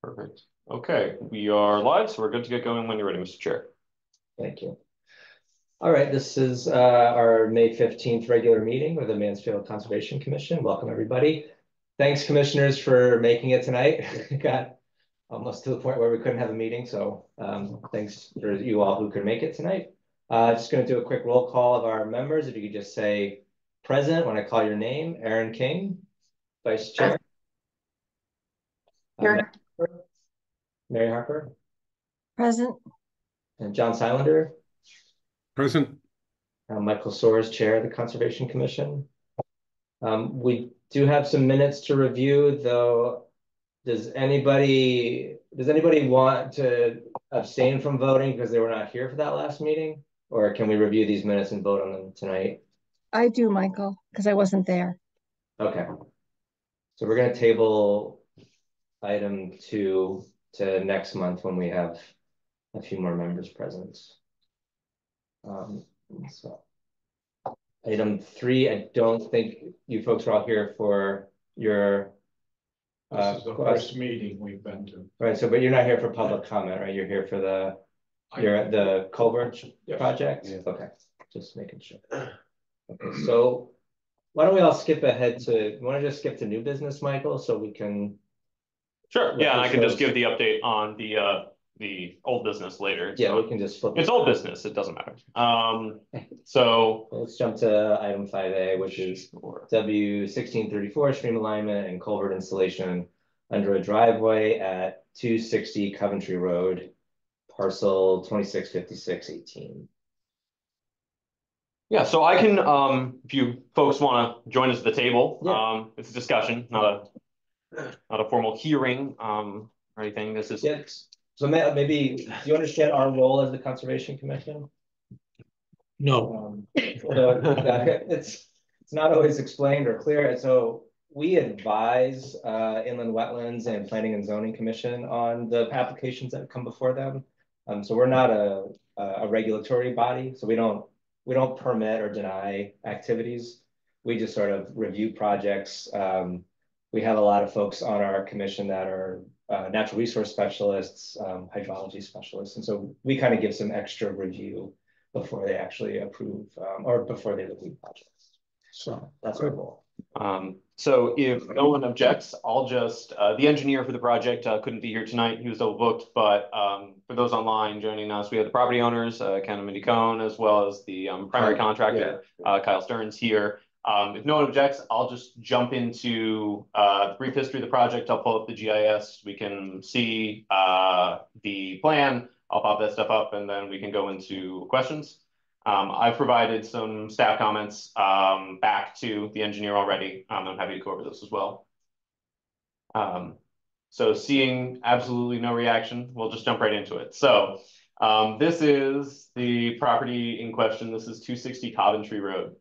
Perfect. Okay, we are live, so we're good to get going when you're ready, Mr. Chair. Thank you. All right, this is our May 15th regular meeting with the Mansfield Conservation Commission. Welcome, everybody. Thanks, commissioners, for making it tonight. It got almost to the point where we couldn't have a meeting, so thanks for you all who could make it tonight. Just going to do a quick roll call of our members. If you could just say present when I call your name. Aaron King, Vice Chair. Mary Harper. Present. And John Silander. Present. Michael Soares, Chair of the Conservation Commission. We do have some minutes to review, though. Does anybody want to abstain from voting because they were not here for that last meeting? Or can we review these minutes and vote on them tonight? I do, Michael, because I wasn't there. Okay. So we're going to table item 2 to next month when we have a few more members present. So item 3, I don't think you folks are all here for your this is the first meeting we've been to. Right, so but you're not here for public comment, right? You're here for the culvert project? Yeah. Okay, just making sure. Okay, so why don't we all skip ahead to, you want to just skip to new business, Michael, so we can... Sure, yeah, and I can just give the update on the old business later. Yeah, we can just flip. It's old business, it doesn't matter. So let's jump to item 5A, which is W1634 stream alignment and culvert installation under a driveway at 260 Coventry Road, parcel 265618. yeah, so I can, if you folks want to join us at the table, it's a discussion, not a formal hearing or anything. This is So maybe, do you understand our role as the Conservation Commission? No. It's not always explained or clear. So we advise Inland Wetlands and Planning and Zoning Commission on the applications that come before them. So we're not a regulatory body. So we don't permit or deny activities. We just sort of review projects. We have a lot of folks on our commission that are natural resource specialists, hydrology specialists. And so we kind of give some extra review before they actually approve or before they review projects. So that's our goal. So if no one objects, I'll just, the engineer for the project couldn't be here tonight. He was overbooked, but for those online joining us, we have the property owners, Ken and Mindy Cohn, as well as the primary contractor, Kyle Stearns here. If no one objects, I'll just jump into the brief history of the project. I'll pull up the GIS. We can see the plan. I'll pop that stuff up and then we can go into questions. I've provided some staff comments back to the engineer already. I'm happy to go over those as well. So seeing absolutely no reaction, we'll just jump right into it. So this is the property in question. This is 260 Coventry Road.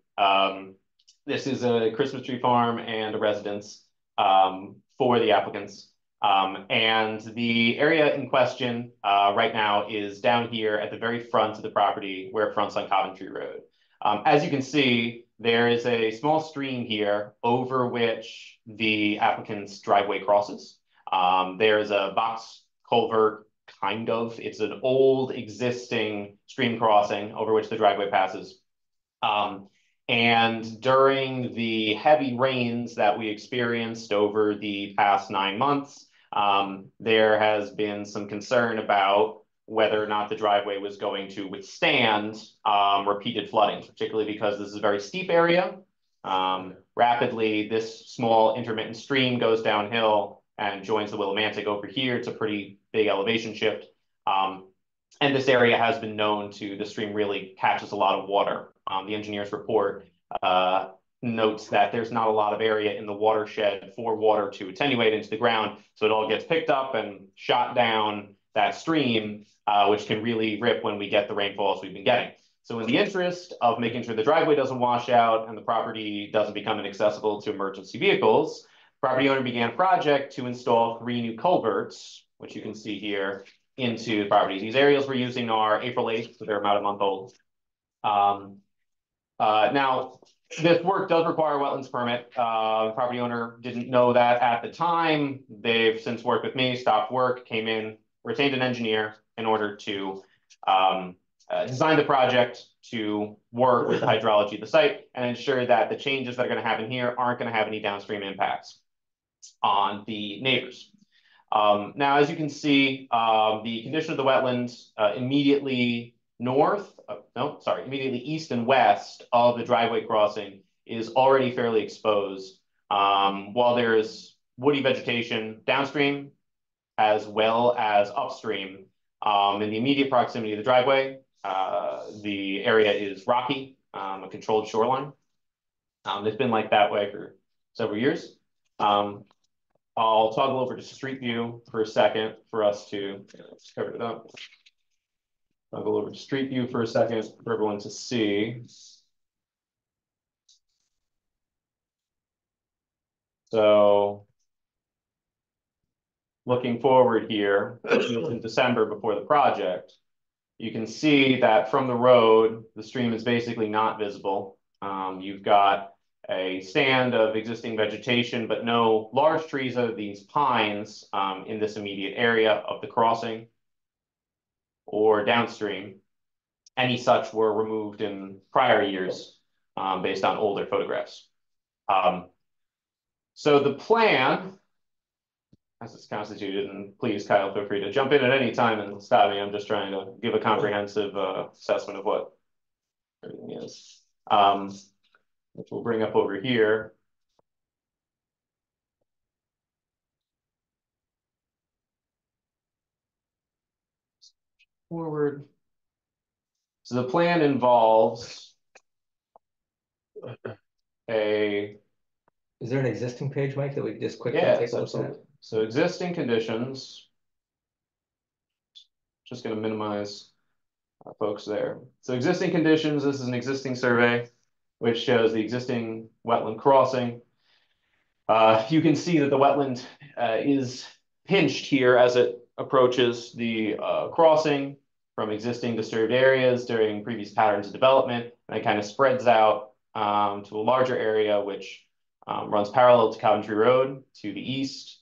This is a Christmas tree farm and a residence for the applicants. And the area in question right now is down here at the very front of the property where it fronts on Coventry Road. As you can see, there is a small stream here over which the applicant's driveway crosses. There is a box culvert, kind of. It's an old existing stream crossing over which the driveway passes. And during the heavy rains that we experienced over the past 9 months, there has been some concern about whether or not the driveway was going to withstand repeated flooding, particularly because this is a very steep area. Rapidly, this small intermittent stream goes downhill and joins the Willimantic over here. It's a pretty big elevation shift. And this area has been known to, the stream really catches a lot of water. The engineer's report notes that there's not a lot of area in the watershed for water to attenuate into the ground. So it all gets picked up and shot down that stream, which can really rip when we get the rainfalls we've been getting. So in the interest of making sure the driveway doesn't wash out and the property doesn't become inaccessible to emergency vehicles, the property owner began a project to install 3 new culverts, which you can see here, into the property. These aerials we're using are April 8th, so they're about a month old. Now, This work does require a wetlands permit. The property owner didn't know that at the time. They've since worked with me, stopped work, came in, retained an engineer in order to design the project to work with the hydrology of the site and ensure that the changes that are going to happen here aren't going to have any downstream impacts on the neighbors. Now, as you can see, the condition of the wetlands immediately immediately east and west of the driveway crossing is already fairly exposed. While there's woody vegetation downstream as well as upstream, in the immediate proximity of the driveway, the area is rocky, a controlled shoreline. It's been like that way for several years. I'll toggle over to Street View for a second for us to cover it up. Toggle over to Street View for a second for everyone to see. So looking forward here, in December before the project, you can see that from the road, the stream is basically not visible. You've got a stand of existing vegetation, but no large trees of these pines in this immediate area of the crossing or downstream. Any such were removed in prior years based on older photographs. So the plan, as it's constituted, and please, Kyle, feel free to jump in at any time and stop me. I'm just trying to give a comprehensive assessment of what everything is. Which we'll bring up over here. Forward. So the plan involves a. Is there an existing page, Mike, that we could just quickly take a look at? So existing conditions. Just going to minimize folks there. So existing conditions, this is an existing survey, which shows the existing wetland crossing. You can see that the wetland is pinched here as it approaches the crossing from existing disturbed areas during previous patterns of development, and it kind of spreads out to a larger area, which runs parallel to Coventry Road to the east.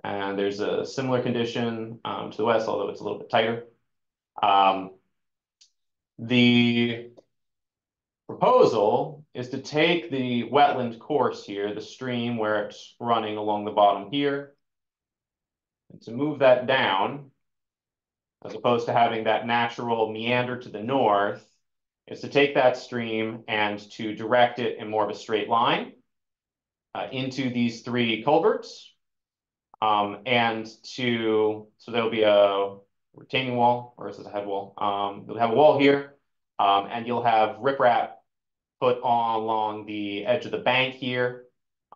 And there's a similar condition to the west, although it's a little bit tighter. The proposal is to take the wetland course here, the stream where it's running along the bottom here, and to move that down, as opposed to having that natural meander to the north, is to take that stream and to direct it in more of a straight line into these three culverts. So there'll be a retaining wall, or is this a head wall? You'll have a wall here, and you'll have riprap put along the edge of the bank here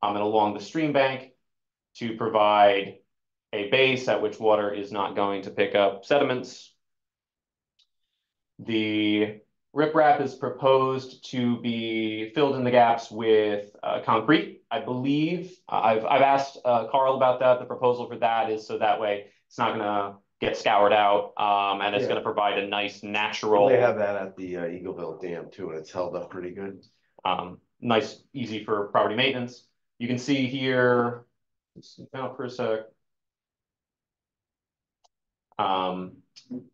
and along the stream bank to provide a base at which water is not going to pick up sediments. The riprap is proposed to be filled in the gaps with concrete. I believe I've asked Carl about that. The proposal for that is so that way it's not going to get scoured out, and it's going to provide a nice natural. They have that at the Eagleville Dam too, and it's held up pretty good. Nice, easy for property maintenance. You can see here. Now for a sec.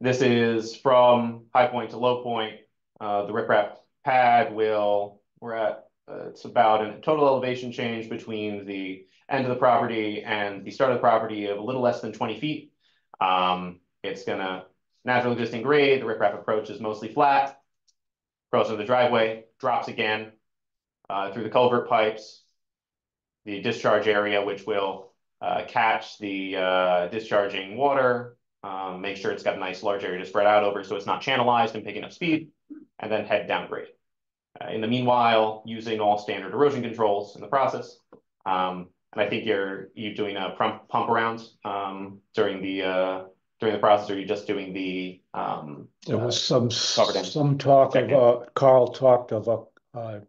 This is from high point to low point. The riprap pad it's about a total elevation change between the end of the property and the start of the property of a little less than 20 feet. It's gonna natural existing grade. The riprap approach is mostly flat. Crossing the driveway, drops again through the culvert pipes. The discharge area, which will catch the discharging water, make sure it's got a nice large area to spread out over so it's not channelized and picking up speed, and then head downgrade. In the meanwhile, using all standard erosion controls in the process. And I think you're doing a pump arounds during the process, or you're just doing the there was some talk of Carl talked of I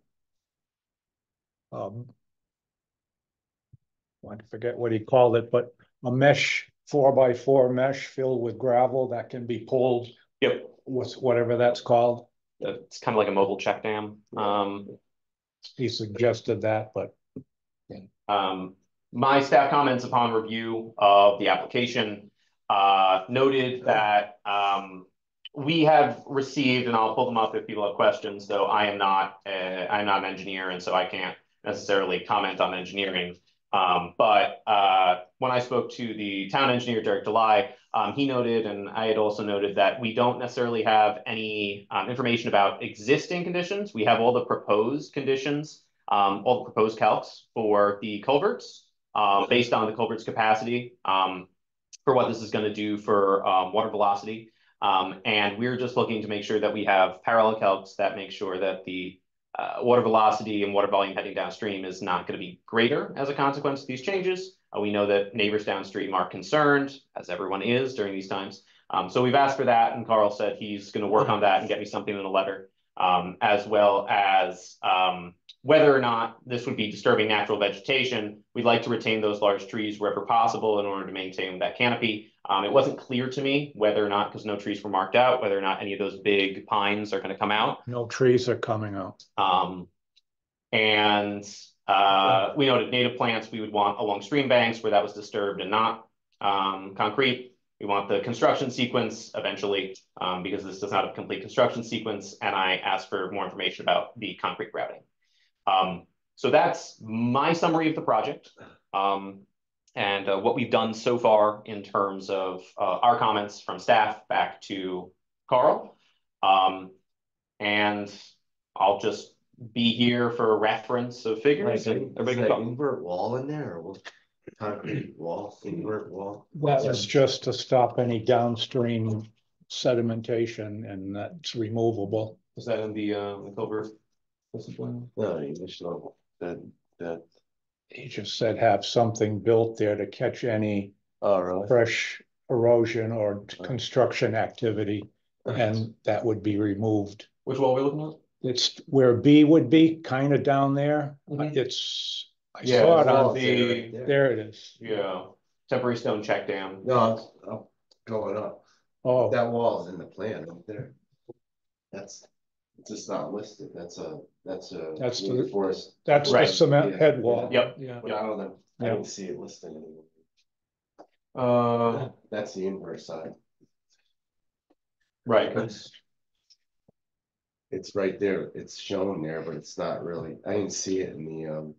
forget what he called it, but a mesh 4x4 mesh filled with gravel that can be pulled. Yep. With whatever that's called. It's kind of like a mobile check dam. he suggested that, but My staff comments upon review of the application noted that we have received, and I'll pull them up if people have questions, though I'm not an engineer, and so I can't necessarily comment on engineering. But when I spoke to the town engineer, Derek Delay, he noted, and I had also noted, that we don't necessarily have any information about existing conditions. We have all the proposed conditions, all the proposed calcs for the culverts, based on the culvert's capacity, for what this is going to do for water velocity. And we're just looking to make sure that we have parallel calcs that make sure that the water velocity and water volume heading downstream is not going to be greater as a consequence of these changes. We know that neighbors downstream are concerned, as everyone is during these times. So we've asked for that, and Carl said he's going to work on that and get me something in a letter, as well as whether or not this would be disturbing natural vegetation. We'd like to retain those large trees wherever possible in order to maintain that canopy. It wasn't clear to me whether or not, because no trees were marked out, whether or not any of those big pines are going to come out. no trees are coming out. And we noted native plants we would want along stream banks where that was disturbed and not concrete. We want the construction sequence eventually, because this does not have a complete construction sequence. And I asked for more information about the concrete grouting. So that's my summary of the project, and what we've done so far in terms of our comments from staff back to Carl. And I'll just be here for reference of figures. Right, And is everybody that can talk. invert wall in there, or what? Concrete wall, invert wall? That was just to stop any downstream sedimentation, and that's removable. Is that in the culvert discipline? No, initial, that, He just said have something built there to catch any oh, really? fresh erosion or construction activity, and that would be removed. Which wall are we looking at? It's where B would be, kind of down there. Mhm. It's, I Yeah, saw it well, on, the there it is. yeah temporary stone check dam. No, I'm going up. Oh, That wall is in the plan up there. That's, it's just not listed. That's the reinforced. that's the Right. cement Yeah. head wall. Yep. Yeah. Yeah, I don't know. I Yeah. didn't see it listed anywhere. That's the inverse side. Right. It's right there. It's shown there, but it's not really. I didn't see it in the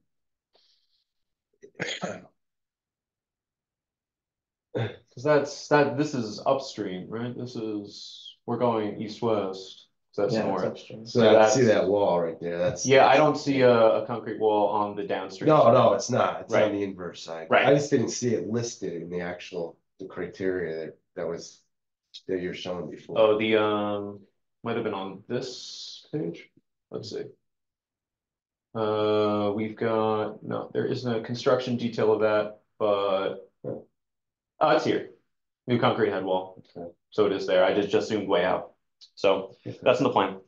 Because this is upstream, right? We're going east-west. So that's Yeah, it's north. upstream. So So I see that wall right there. That's I don't see a concrete wall on the downstream. No, it's not. It's Right. on the inverse side. Right. I just didn't see it listed in the criteria that you're showing before. Oh, the might have been on this page. Let's see. We've got no. There isn't a construction detail of that, but it's here. New concrete head wall. Okay. So it is there. I just zoomed way out. So that's in the plan.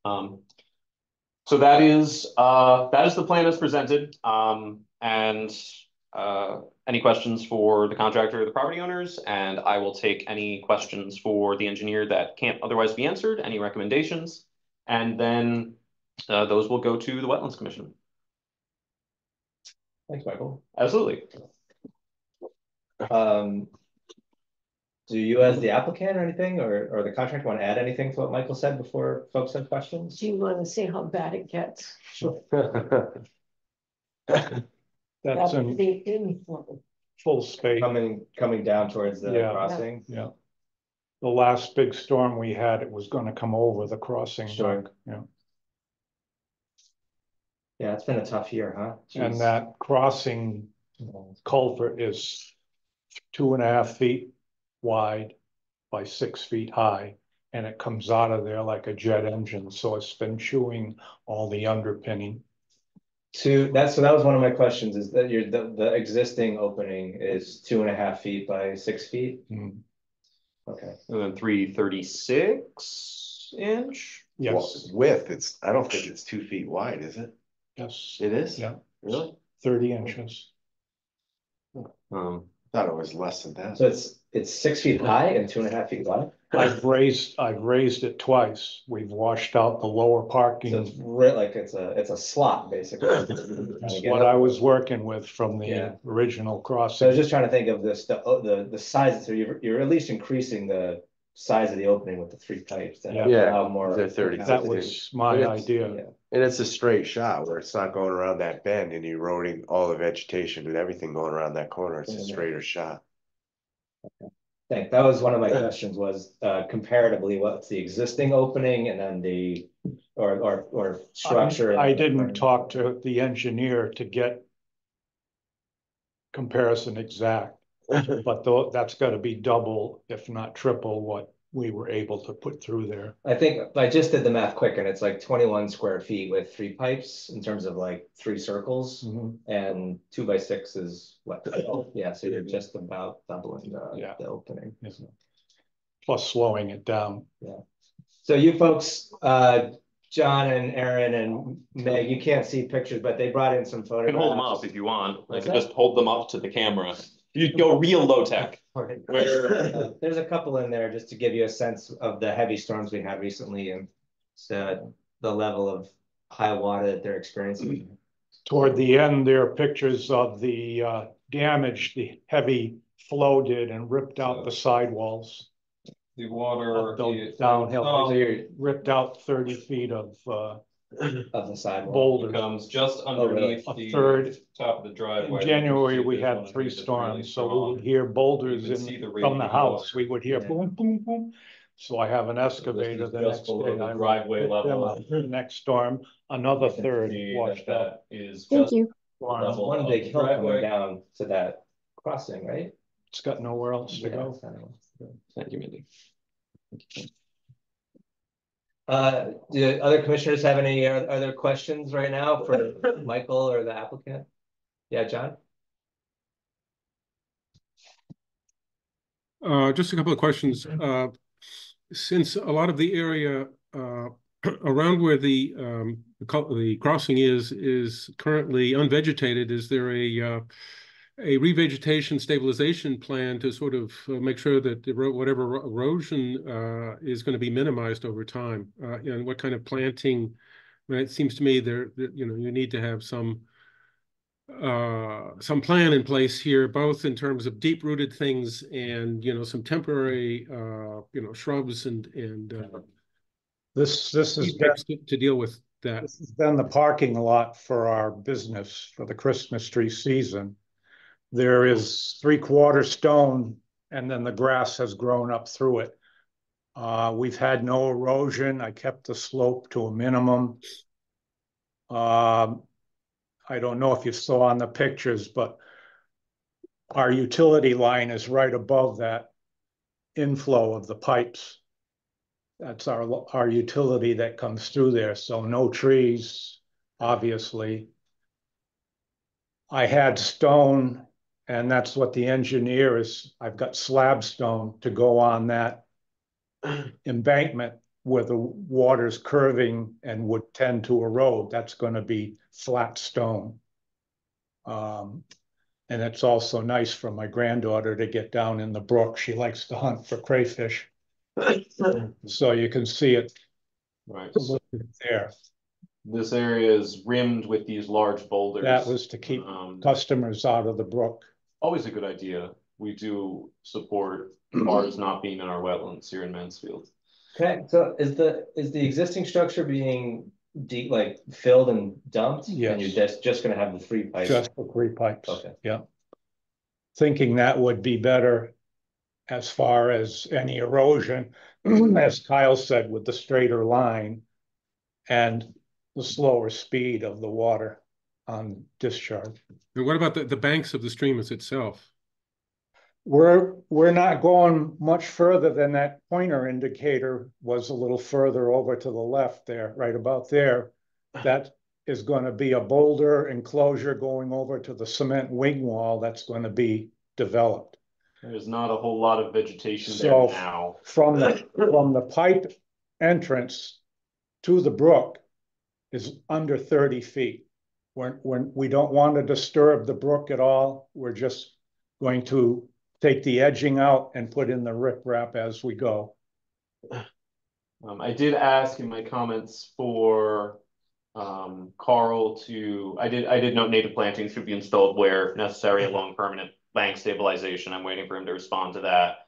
So that is the plan as presented. And any questions for the contractor or the property owners, and I will take any questions for the engineer that can't otherwise be answered, any recommendations, and then those will go to the Wetlands Commission. Thanks, Michael. Absolutely. Do you as the applicant or anything, or the contractor want to add anything to what Michael said before folks have questions? Do you want to see how bad it gets? That's That would in be inflow. full space. Coming down towards the Yeah. crossing? Yeah. The last big storm we had, it was gonna come over the crossing. Sure. Yeah. Yeah, it's been a tough year, huh? And Jeez. that crossing culvert is 2.5 feet wide by 6 feet high. And it comes out of there like a jet engine, so it's been chewing all the underpinning. So that was one of my questions, is that the existing opening is 2.5 feet by 6 feet? Mm. Okay. And then 336 inch. Yes, Width, I don't think it's 2 feet wide, is it? yes, It is? yeah, Really? 30 inches. Thought it was less than that. So it's 6 feet high and 2.5 feet wide? I've raised it twice. We've washed out the lower So parking. it's like it's a slot basically. That's what I was working with from the Yeah. original So I crossing. was just trying to think of this, the size, so you're at least increasing the size of the opening with the 3 pipes. To Yeah. allow more. They're 30. That was my It's- idea. Yeah. And it's a straight shot where it's not going around that bend and you're eroding all the vegetation and everything going around that corner. It's a straighter shot. That was one of my questions was, comparatively, what's the existing opening and then the, or structure? I didn't talk to the engineer to get comparison exact, but though that's got to be double, if not triple, what we were able to put through there. I think I just did the math quick and it's like 21 square feet with 3 pipes in terms of like 3 circles, and 2 by 6 is what? Yeah, so you're just about doubling the opening. Yes. Plus slowing it down. Yeah. So you folks, John and Aaron and Meg, you can't see pictures, but they brought in some You photographs. can hold them up if you want. I What's can that? just hold them up to the camera. You go real low tech. There's a couple in there just to give you a sense of the heavy storms we had recently and the level of high water that they're experiencing. Toward the end, there are pictures of the damage the heavy flow did and ripped out the sidewalls. The water Downhill, they ripped out 30 feet of the sidewalk. boulders. comes just underneath A the third. top of the driveway. In January, we There's had one 3 that's really storms, so we strong. would hear boulders You can see the from raging the house. water. We would hear Yeah. boom, boom, boom. So I have an excavator the just next below day. the I driveway picked them level. up. The next storm, another third washed out. That is Thank just you. level One of big the hill coming driveway. down to that crossing, right? It's got nowhere else to go. Thank you, Mindy. Do other commissioners have any other questions right now for Michael or the applicant? Yeah, John? Just a couple of questions. Since a lot of the area around where the crossing is currently unvegetated, is there a revegetation stabilization plan to sort of make sure that whatever erosion is going to be minimized over time? And what kind of planting? I mean, it seems to me you need to have some plan in place here, both in terms of deep-rooted things and some temporary shrubs and This is to deal with that. This has been the parking lot for our business for the Christmas tree season. There is 3/4 stone and then the grass has grown up through it. We've had no erosion. I kept the slope to a minimum. I don't know if you saw on the pictures, but our utility line is right above that inflow of the pipes. That's our utility that comes through there. So no trees, obviously. I had stone, and that's what the engineer is. I've got slab stone to go on that embankment where the water's curving and would tend to erode. That's going to be flat stone. And it's also nice for my granddaughter to get down in the brook. She likes to hunt for crayfish. So you can see it Right. there. This area is rimmed with these large boulders. That was to keep customers out of the brook. Always a good idea. We do support bars not being in our wetlands here in Mansfield. Okay, so is the existing structure being like filled and dumped? Yes. And you're just gonna have the 3 pipes? Just the 3 pipes. Okay. Yeah. Thinking that would be better as far as any erosion, as Kyle said, with the straighter line and the slower speed of the water on discharge. And what about the banks of the stream itself? We're not going much further than that pointer indicator was a little further over to the left there, right about there. That is going to be a boulder enclosure going over to the cement wing wall that's going to be developed. There's not a whole lot of vegetation So there now. from the pipe entrance to the brook is under 30 feet. When we don't want to disturb the brook at all, we're just going to take the edging out and put in the riprap as we go. I did ask in my comments for Carl to, I did note native plantings should be installed where necessary along permanent bank stabilization. I'm waiting for him to respond to that.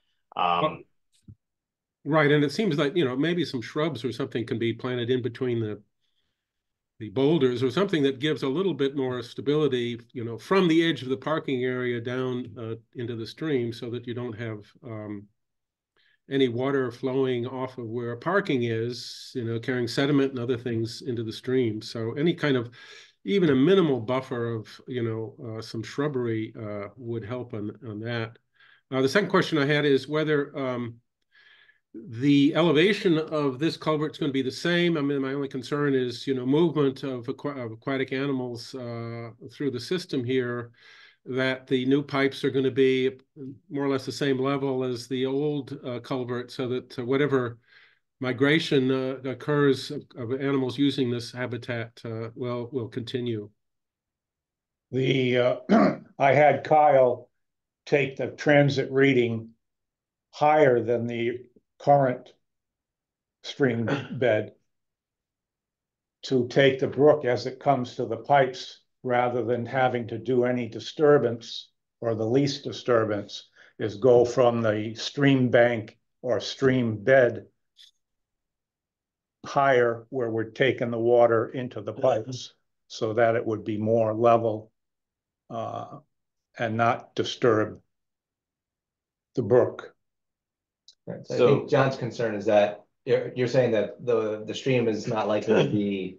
Right, and it seems like, maybe some shrubs or something can be planted in between the boulders or something that gives a little bit more stability, from the edge of the parking area down into the stream, so that you don't have any water flowing off of where parking is, carrying sediment and other things into the stream. So any kind of, even a minimal buffer of, some shrubbery would help on that. The second question I had is whether the elevation of this culvert is going to be the same. I mean, my only concern is, movement of aquatic animals through the system here, that the new pipes are going to be more or less the same level as the old culvert, so that whatever migration occurs of animals using this habitat will continue. I had Kyle take the transit reading higher than the current stream bed to take the brook as it comes to the pipes, rather than having to do any disturbance, or the least disturbance is go from the stream bank or stream bed higher where we're taking the water into the pipes, so that it would be more level and not disturb the brook. Right. So I think John's concern is that you're saying that the stream is not likely to be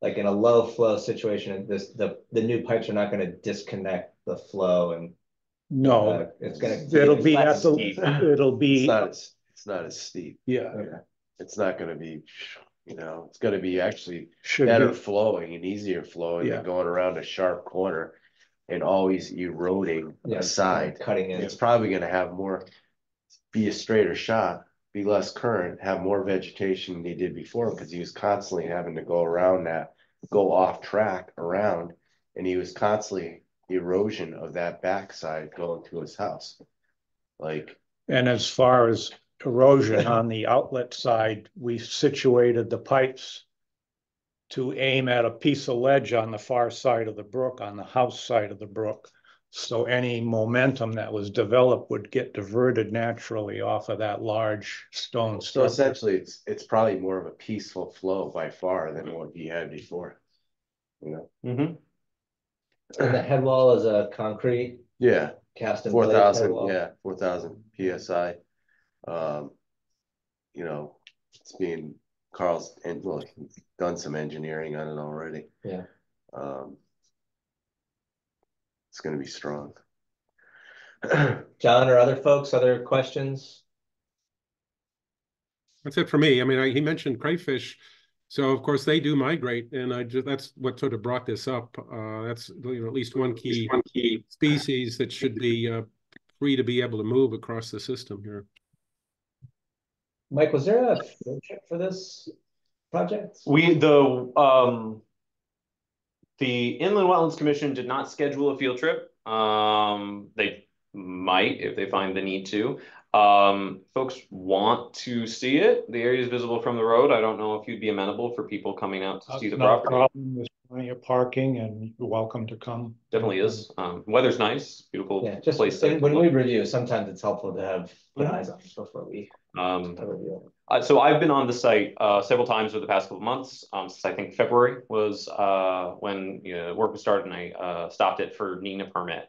like in a low flow situation. The new pipes are not going to disconnect the flow, and no, it's going to. It'll be at the. It'll be. It's not as steep. Yeah. Okay. It's not going to be. It's going to be actually better flowing and easier flowing than going around a sharp corner and always eroding a side. Cutting in. It's probably going to have be a straighter shot, be less current, have more vegetation than he did before, because he was constantly having to go around that, go off track around, and he was constantly erosion of that backside going to his house. And as far as erosion on the outlet side, we situated the pipes to aim at a piece of ledge on the far side of the brook, on the house side of the brook. So any momentum that was developed would get diverted naturally off of that large stone structure. So essentially, it's probably more of a peaceful flow by far than what he had before. And the head wall is a concrete. Yeah. Cast in 4,000. Yeah, 4,000 psi. It's being Carl's done some engineering on it already. Yeah. It's going to be strong. John or other folks, other questions? That's it for me. I mean, he mentioned crayfish, so of course they do migrate, and that's what sort of brought this up. That's at least one key species that should be free to be able to move across the system here. Mike, was there a field trip for this project? The Inland Wetlands Commission did not schedule a field trip. They might if they find the need to. Folks want to see it. The area is visible from the road. I don't know if you'd be amenable for people coming out to see the property. Problem. There's plenty of parking, and you're welcome to come. Definitely is. Weather's nice, beautiful. Yeah, just place. when we review, sometimes it's helpful to have put eyes on it before we review it. So I've been on the site several times over the past couple of months. Since I think February was when work was started, and I stopped it for needing a permit.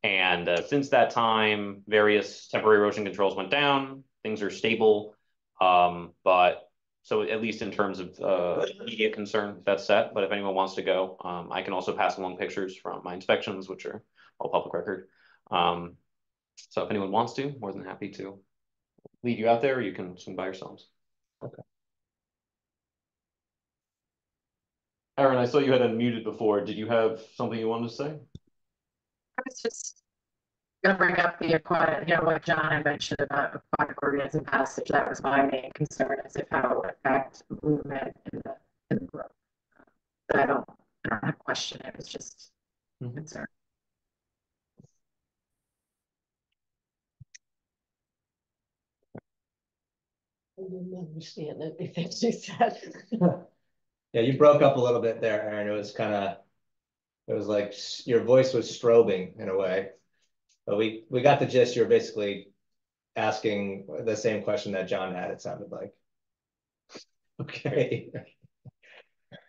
And since that time, various temporary erosion controls went down. Things are stable, but so at least in terms of immediate concern, that's set. But if anyone wants to go, I can also pass along pictures from my inspections, which are all public record. So if anyone wants to, more than happy to lead you out there, or you can swing by yourselves. Okay. Aaron, I saw you had unmuted before. Did you have something you wanted to say? I was just going to bring up the aquatic, what John had mentioned about aquatic organism passage. That was my main concern, is if how it would affect movement in the brook. But I don't have a question. It was just a concern. didn't understand anything she said. Yeah, you broke up a little bit there, Aaron. It was like your voice was strobing in a way. But we got the gist. You're basically asking the same question that John had, it sounded like. Okay.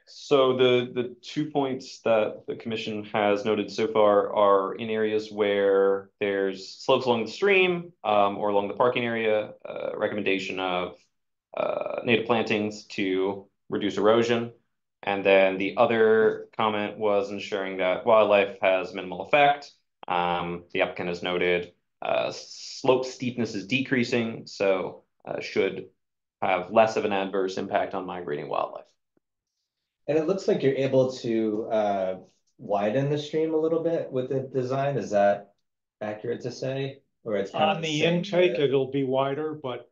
So the 2 points that the commission has noted so far are in areas where there's slopes along the stream, or along the parking area, recommendation of native plantings to reduce erosion. And then the other comment was ensuring that wildlife has minimal effect. The applicant has noted slope steepness is decreasing, so should have less of an adverse impact on migrating wildlife. And it looks like you're able to widen the stream a little bit with the design. Is that accurate to say? Or it's kind On of the same intake, there? it'll be wider, but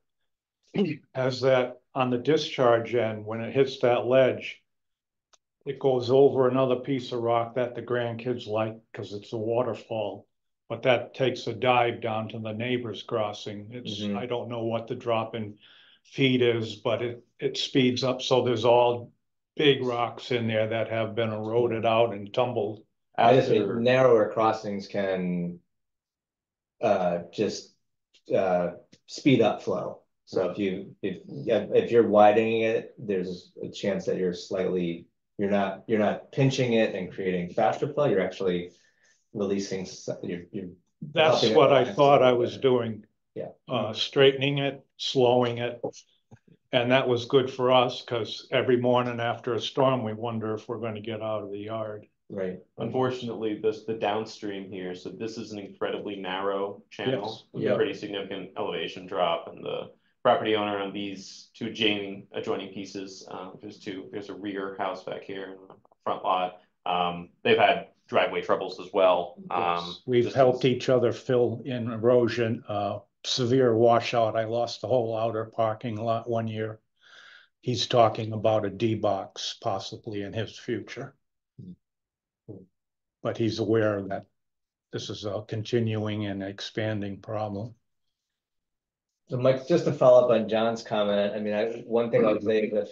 as that on the discharge end, when it hits that ledge, it goes over another piece of rock that the grandkids like because it's a waterfall. But that takes a dive down to the neighbor's crossing. Mhm. I don't know what the drop in feed is, but it speeds up. So there's all big rocks in there that have been eroded out and tumbled. I just mean narrower crossings can just speed up flow. So if you're widening it, there's a chance that you're not pinching it and creating faster flow. You're actually releasing. You're That's helping it what I relax a thought I little was bit. doing. Yeah. Straightening it, slowing it. And that was good for us because every morning after a storm, we wonder if we're going to get out of the yard. Right. Unfortunately, the downstream here, so this is an incredibly narrow channel with a pretty significant elevation drop, and the property owner on these two adjoining pieces, there's a rear house back here and a front lot. They've had driveway troubles as well. We've helped each other fill in erosion, severe washout. I lost the whole outer parking lot one year. He's talking about a D box possibly in his future. But he's aware that this is a continuing and expanding problem. So Mike, just to follow up on John's comment, I mean, one thing I would say is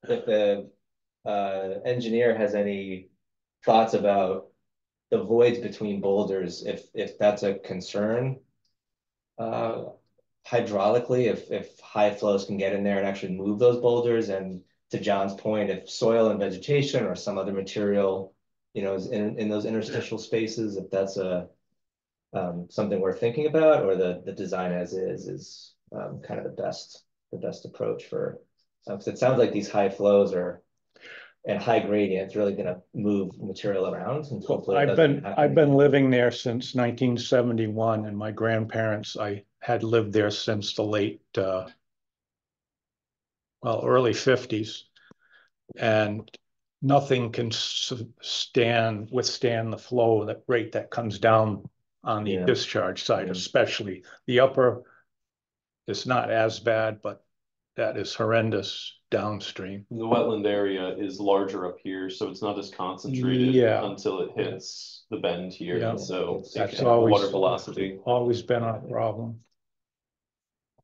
if the engineer has any thoughts about the voids between boulders, if that's a concern, hydraulically, if high flows can get in there and actually move those boulders, and to John's point, if soil and vegetation or some other material, is in those interstitial spaces, if that's something we're thinking about, or the design as is kind of the best approach for, because it sounds like these high flows and high gradients really going to move material around. And hopefully I've been living there since 1971, and my grandparents, I had lived there since the late, early 50s, and nothing can withstand the flow rate that comes down on the discharge side, especially the upper. It's not as bad, but that is horrendous downstream. The wetland area is larger up here, so it's not as concentrated until it hits the bend here. Yeah. So That's water velocity. Always been a problem.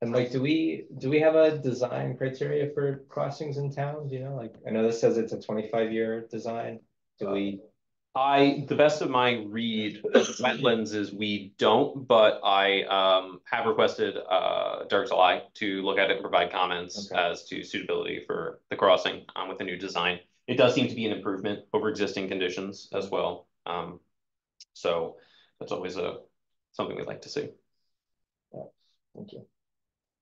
And Mike, do we have a design criteria for crossings in town? Do you know, like, I know this says it's a 25-year design. Do we? The best of my read of wetlands is we don't, but I have requested Dirk's Eye to look at it and provide comments as to suitability for the crossing with the new design. It does seem to be an improvement over existing conditions as well. So that's always something we'd like to see. Thank you.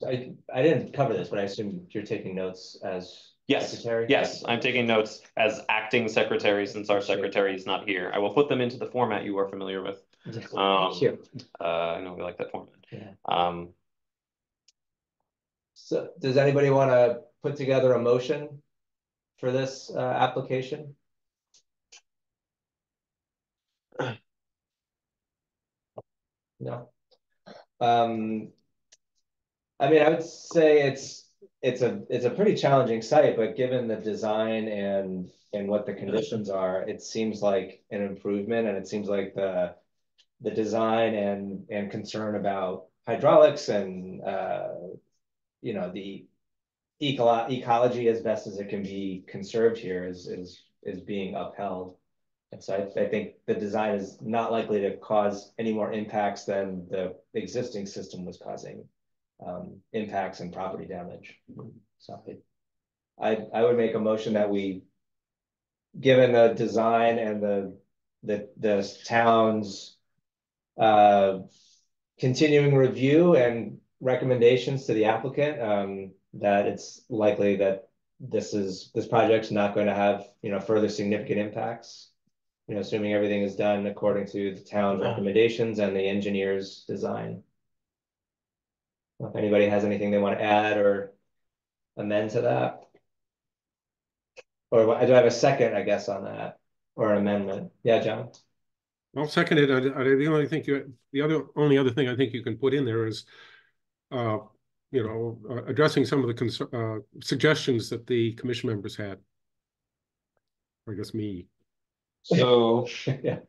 I didn't cover this, but I assume you're taking notes as secretary? Yes, I'm taking notes as acting secretary since our secretary is not here. I will put them into the format you are familiar with. Thank you. I know we like that format. Yeah. So does anybody want to put together a motion for this application? No. I mean, I would say it's a pretty challenging site, but given the design and what the conditions are, it seems like an improvement, and it seems like the design and concern about hydraulics and the ecology as best as it can be conserved here is being upheld. And so I think the design is not likely to cause any more impacts than the existing system was causing impacts and property damage. So I would make a motion that we, given the design and the town's continuing review and recommendations to the applicant, that it's likely that this project's not going to have, further significant impacts. Assuming everything is done according to the town's recommendations and the engineer's design. If anybody has anything they want to add or amend to that. Or do I have a second, I guess, on that, or an amendment? Yeah, John? I'll second it. The only other thing I think you can put in there is, addressing some of the suggestions that the commission members had. Or I guess me. So, Yeah.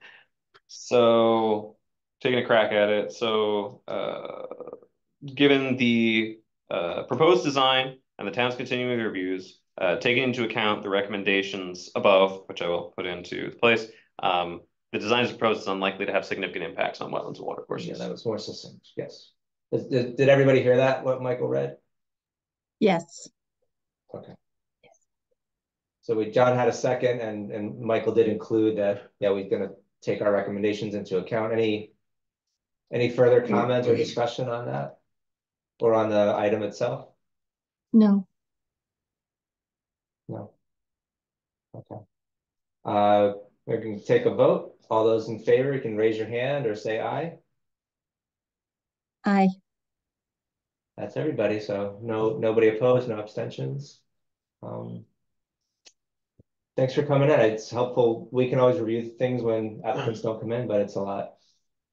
so taking a crack at it. So, given the proposed design and the town's continuing reviews, taking into account the recommendations above, which I will put into place, the design as proposed is unlikely to have significant impacts on wetlands and water courses. Yeah, that was more succinct. Yes. Did everybody hear that? What Michael read? Yes. Okay. So John had a second, and Michael did include that. Yeah, we're going to take our recommendations into account. Any further comments or discussion on that, or on the item itself? No. No. Okay. We can take a vote. All those in favor, you can raise your hand or say aye. Aye. That's everybody. So nobody opposed, no abstentions. Thanks for coming in. It's helpful. We can always review things when applicants don't come in, but it's a lot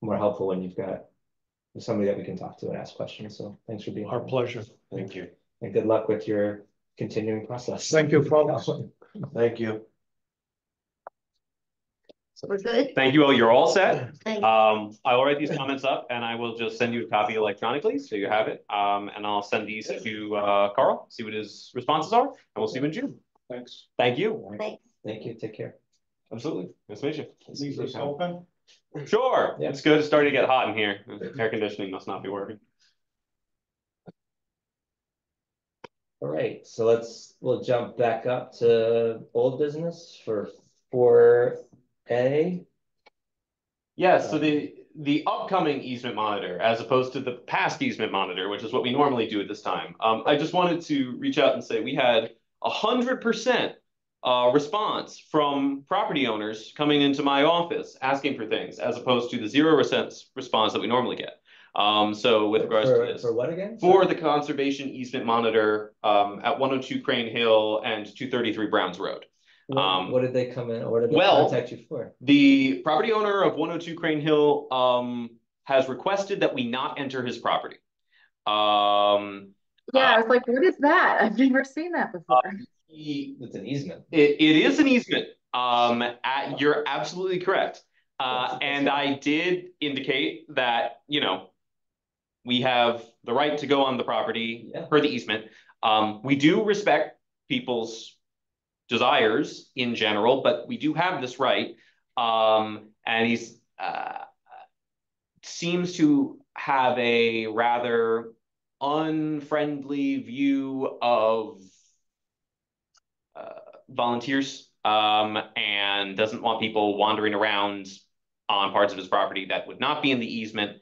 more helpful when you've got somebody that we can talk to and ask questions. So thanks for being here. Our pleasure. Thank you. And good luck with your continuing process. Thank you, folks. Thank you. We're good. Thank you all. You're all set. Thanks. I will write these comments up and I will just send you a copy electronically so you have it. And I'll send these to Carl, see what his responses are, and we'll see you in June. Thanks. Thank you. Thanks. Thank you. Take care. Absolutely. Nice to meet you. Leave this open. Sure. Yeah. It's good. It's starting to get hot in here. Air conditioning must not be working. All right. So we'll jump back up to old business for 4A. Yeah, so the upcoming easement monitor, as opposed to the past easement monitor, which is what we normally do at this time. I just wanted to reach out and say we had 100% response from property owners coming into my office asking for things, as opposed to the 0% response that we normally get. So with regards to this, for what again? for the conservation easement monitor at 102 Crane Hill and 233 Browns Road. What did they come in, or what did they Well, contact you for? The property owner of 102 Crane Hill has requested that we not enter his property. Yeah, I was like, what is that? I've never seen that before. It's an easement. It is an easement. You're absolutely correct. And I did indicate that, we have the right to go on the property per the easement. We do respect people's desires in general, but we do have this right. And he's seems to have a rather unfriendly view of volunteers and doesn't want people wandering around on parts of his property that would not be in the easement.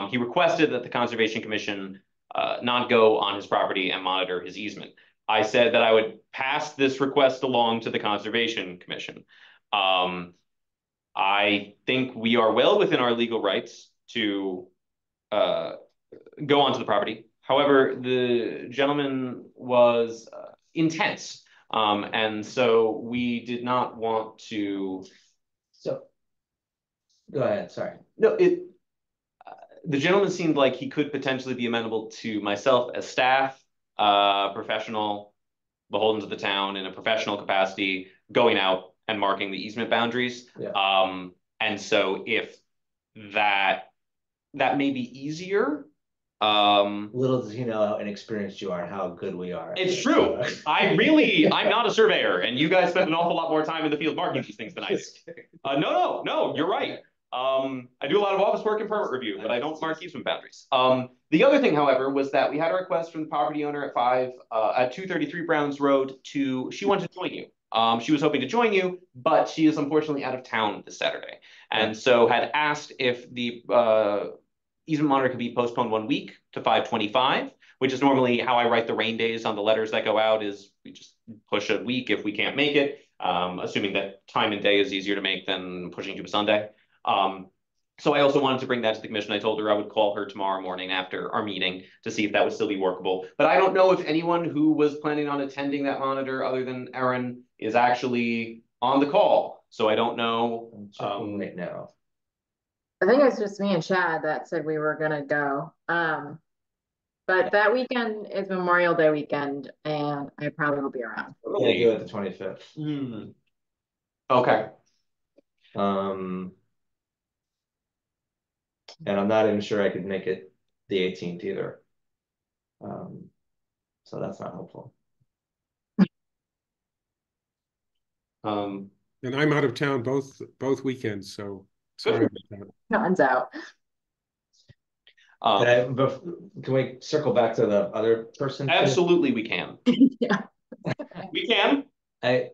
He requested that the Conservation Commission not go on his property and monitor his easement. I said that I would pass this request along to the Conservation Commission. I think we are well within our legal rights to go onto the property. However, the gentleman was intense. And so we did not want to. So, go ahead, sorry. No, the gentleman seemed like he could potentially be amenable to myself as staff, professional, beholden to the town in a professional capacity, going out and marking the easement boundaries. Yeah. And so if that may be easier Little does he know how inexperienced you are and how good we are. It's true. I'm not a surveyor, and you guys spend an awful lot more time in the field marking these things than I do. No, you're right. I do a lot of office work and permit review, but I don't mark easement boundaries. The other thing, however, was that we had a request from the property owner at 233 Browns Road she wanted to join you. She was hoping to join you, but she is unfortunately out of town this Saturday, and so had asked if the easement monitor could be postponed 1 week to 5/25, which is normally how I write the rain days on the letters that go out. Is we just push a week if we can't make it, assuming that time and day is easier to make than pushing to a Sunday. So I also wanted to bring that to the commission. I told her I would call her tomorrow morning after our meeting to see if that would still be workable. But I don't know if anyone who was planning on attending that monitor other than Erin is actually on the call. So I don't know. I'm checking right now. I think it's just me and Chad that said we were gonna go. But that weekend is Memorial Day weekend, and I probably will be around. Really? Yeah, do it the 25th. Okay. And I'm not even sure I could make it the 18th either. So that's not helpful. And I'm out of town both weekends, so sorry about that. John's out. Can we circle back to the other person? Absolutely, we can. Yeah. We can. I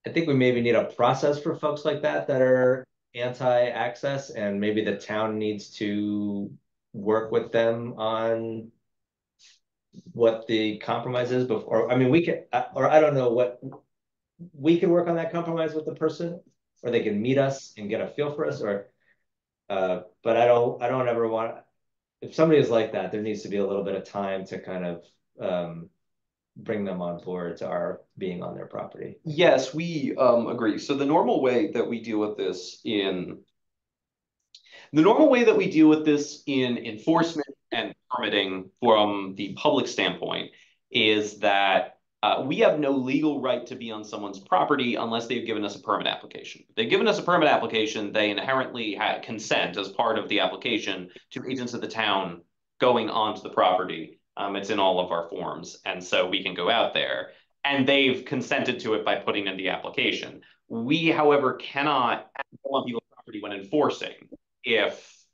think we maybe need a process for folks like that are anti-access, and maybe the town needs to work with them on what the compromise is before. I mean, we can, or I don't know what, we can work on that compromise with the person, or they can meet us and get a feel for us, or but I don't ever want, if somebody is like that, there needs to be a little bit of time to kind of bring them on board to our being on their property. Yes, we agree. So the normal way that we deal with this in enforcement and permitting from the public standpoint is that we have no legal right to be on someone's property unless they've given us a permit application. If they've given us a permit application, they inherently consent as part of the application to agents of the town going onto the property. It's in all of our forms, and so we can go out there. And they've consented to it by putting in the application. We, however, cannot go on people's property when enforcing if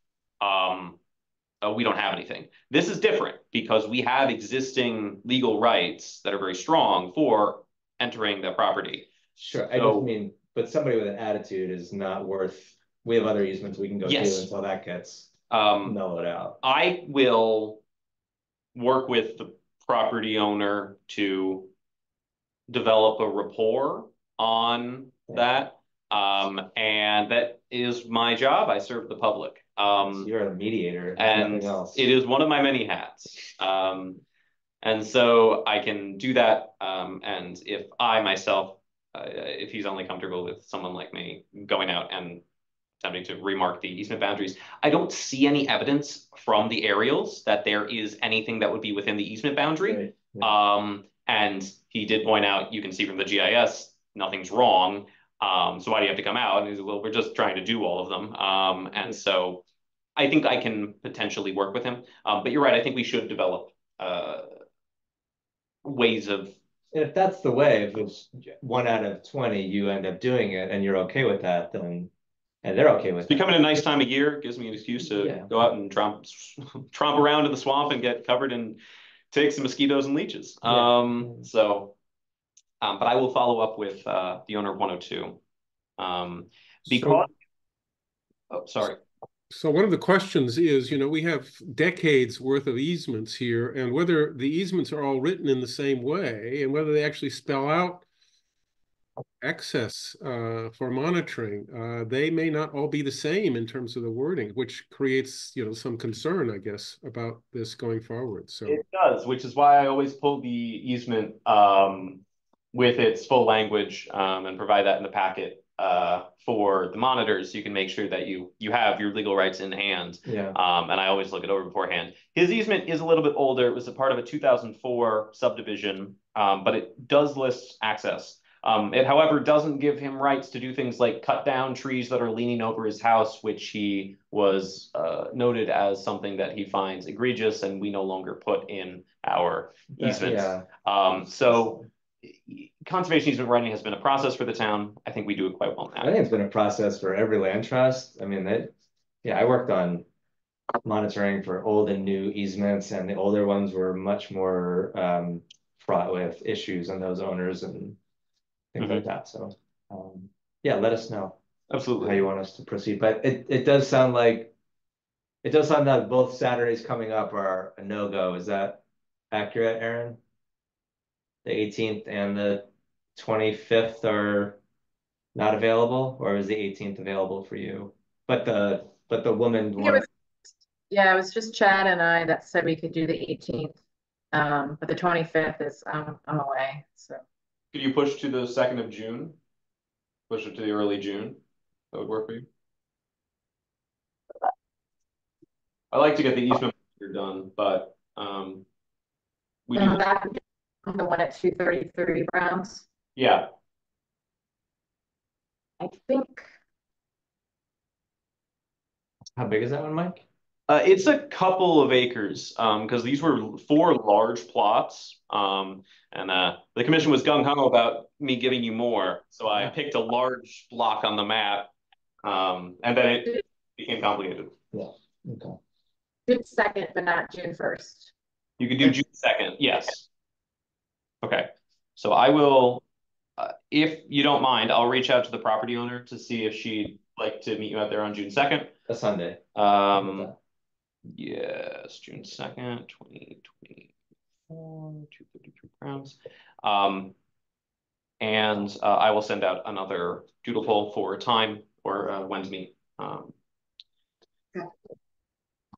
we don't have anything. This is different because we have existing legal rights that are very strong for entering the property. Sure, I just mean, but somebody with an attitude is not worth, we have other easements we can go to until that gets mellowed out. I will work with the property owner to develop a rapport on that. And that is my job. I serve the public. So you're a mediator, and nothing else. It is one of my many hats. And so I can do that. And if I myself, if he's only comfortable with someone like me going out and attempting to remark the easement boundaries, I don't see any evidence from the aerials that there is anything that would be within the easement boundary. Right. Yeah. And he did point out, you can see from the GIS, nothing's wrong. So why do you have to come out? And he's like, well, we're just trying to do all of them. And so I think I can potentially work with him. But you're right, I think we should develop ways of. And if that's the way, if it's 1 out of 20, you end up doing it and you're okay with that, then, and they're okay with it. Becoming a nice time of year gives me an excuse to go out and tromp around in the swamp and get covered in ticks and mosquitoes and leeches. But I will follow up with the owner of 102. Sorry. So one of the questions is, we have decades worth of easements here, and whether the easements are all written in the same way and whether they actually spell out access for monitoring. They may not all be the same in terms of the wording, which creates, some concern, I guess, about this going forward. So it does, which is why I always pull the easement with its full language and provide that in the packet for the monitors, so you can make sure that you have your legal rights in hand. Yeah. And I always look it over beforehand. His easement is a little bit older. It was a part of a 2004 subdivision, but it does list access. It, however, doesn't give him rights to do things like cut down trees that are leaning over his house, which he was noted as something that he finds egregious, and we no longer put in our easements. So conservation easement writing has been a process for the town. I think we do it quite well now. I think it's been a process for every land trust. I mean, I worked on monitoring for old and new easements, and the older ones were much more fraught with issues on those owners and things like that. So yeah, let us know Absolutely how you want us to proceed. But it does sound like both Saturdays coming up are a no-go. Is that accurate, Aaron? The 18th and the 25th are not available, or is the 18th available for you? But the woman one. Yeah, it was just Chad and I that said we could do the 18th. But the 25th is I'm away. So could you push to the 2nd of June? Push it to the early June. That would work for you. I like to get the easement done, but we do. The one at 233 Browns. Yeah. I think. How big is that one, Mike? It's a couple of acres, because these were 4 large plots, and the commission was gung-ho about me giving you more, so I picked a large block on the map, and then it became complicated. Yeah. Okay. June 2nd, but not June 1st. You could do June 2nd, yes. Okay, so I will, if you don't mind, I'll reach out to the property owner to see if she'd like to meet you out there on June 2nd. A Sunday. Yes, June 2nd, 2024, 233 Browns. And I will send out another doodle poll for time or when to meet.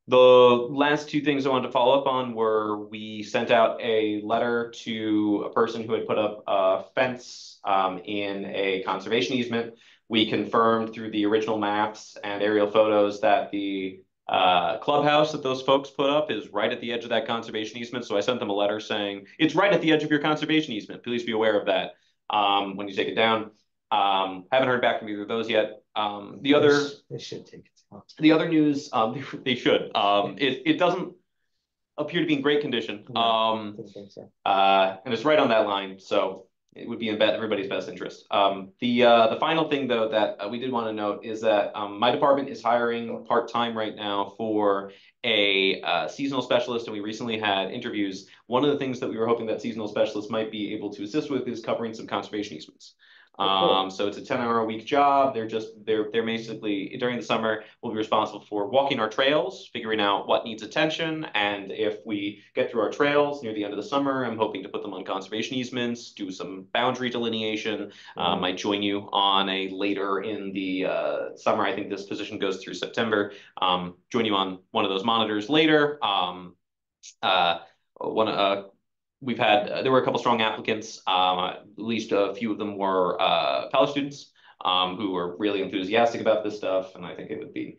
The last 2 things I wanted to follow up on were we sent out a letter to a person who had put up a fence in a conservation easement. We confirmed through the original maps and aerial photos that the clubhouse that those folks put up is right at the edge of that conservation easement. So I sent them a letter saying, it's right at the edge of your conservation easement. Please be aware of that when you take it down. Haven't heard back from either of those yet. They should take it down. The other news, they should. It doesn't appear to be in great condition. No, I think so. And it's right on that line, so it would be in everybody's best interest. The final thing, though, that we did want to note is that my department is hiring part-time right now for a seasonal specialist, and we recently had interviews. One of the things that we were hoping that seasonal specialist might be able to assist with is covering some conservation easements. So it's a 10-hour-a-week job. They're basically during the summer we'll be responsible for walking our trails, figuring out what needs attention, and if we get through our trails near the end of the summer, I'm hoping to put them on conservation easements, do some boundary delineation. Might join you on a later in the summer. I think this position goes through September. Join you on one of those monitors later. We've had, there were a couple strong applicants, at least a few of them were college students who were really enthusiastic about this stuff. And I think it would be